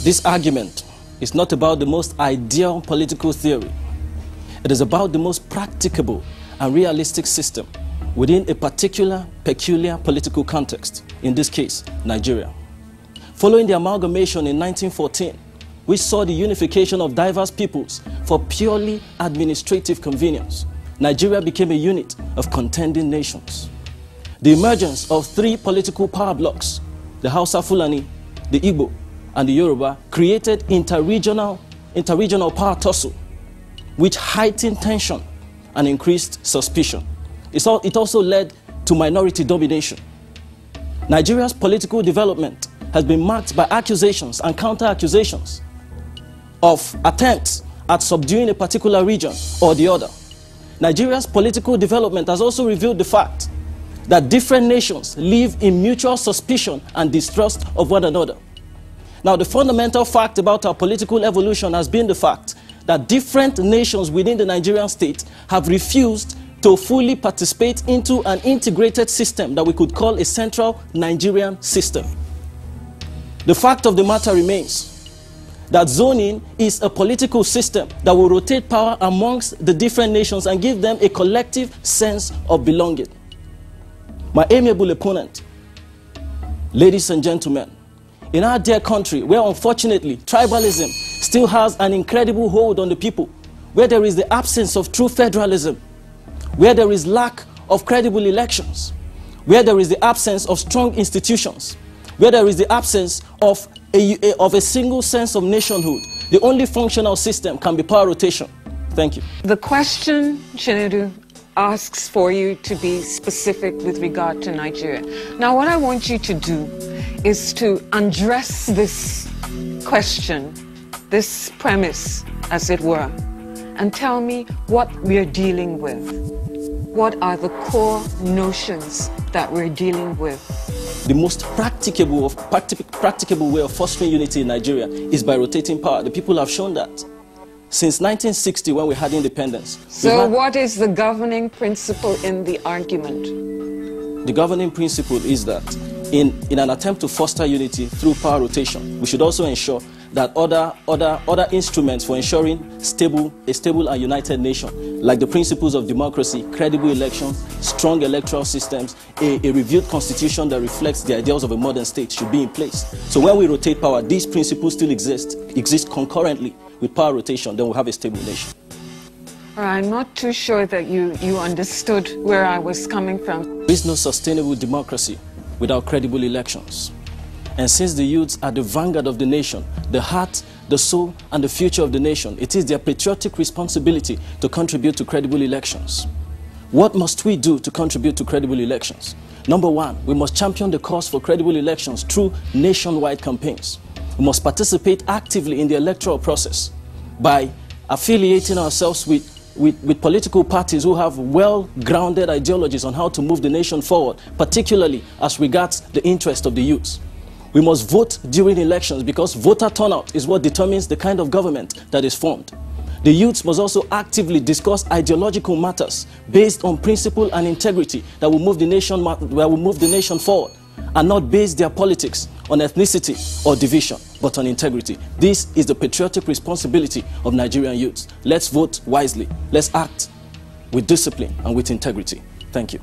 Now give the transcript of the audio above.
This argument is not about the most ideal political theory. It is about the most practicable and realistic system within a particular, peculiar political context, in this case, Nigeria. Following the amalgamation in 1914, which saw the unification of diverse peoples for purely administrative convenience, Nigeria became a unit of contending nations. The emergence of three political power blocks, the Hausa Fulani, the Igbo, and the Yoruba, created interregional power tussle, which heightened tension and increased suspicion. It also led to minority domination. Nigeria's political development has been marked by accusations and counter-accusations of attempts at subduing a particular region or the other. Nigeria's political development has also revealed the fact that different nations live in mutual suspicion and distrust of one another. Now, the fundamental fact about our political evolution has been the fact that different nations within the Nigerian state have refused to fully participate into an integrated system that we could call a central Nigerian system. The fact of the matter remains that zoning is a political system that will rotate power amongst the different nations and give them a collective sense of belonging. My amiable opponent, ladies and gentlemen, in our dear country, where unfortunately tribalism still has an incredible hold on the people, where there is the absence of true federalism, where there is lack of credible elections, where there is the absence of strong institutions, where there is the absence of a single sense of nationhood, the only functional system can be power rotation. Thank you. The question, Chinadu, asks for you to be specific with regard to Nigeria. Now, what I want you to do is to undress this question, this premise, as it were, and tell me what we're dealing with. What are the core notions that we're dealing with? The most practicable way of fostering unity in Nigeria is by rotating power. The people have shown that. Since 1960, when we had independence. So what is the governing principle in the argument? The governing principle is that in an attempt to foster unity through power rotation, we should also ensure that other instruments for ensuring a stable and united nation, like the principles of democracy, credible elections, strong electoral systems, a reviewed constitution that reflects the ideals of a modern state should be in place. So when we rotate power, these principles still exist concurrently with power rotation, then we'll have a stable nation. I'm not too sure that you understood where I was coming from. There is no sustainable democracy without credible elections. And since the youths are the vanguard of the nation, the heart, the soul, and the future of the nation, it is their patriotic responsibility to contribute to credible elections. What must we do to contribute to credible elections? Number one, we must champion the cause for credible elections through nationwide campaigns. We must participate actively in the electoral process by affiliating ourselves with political parties who have well-grounded ideologies on how to move the nation forward, particularly as regards the interest of the youths. We must vote during elections because voter turnout is what determines the kind of government that is formed. The youths must also actively discuss ideological matters based on principle and integrity that will move the nation forward, and not base their politics on ethnicity or division, but on integrity. This is the patriotic responsibility of Nigerian youths. Let's vote wisely. Let's act with discipline and with integrity. Thank you.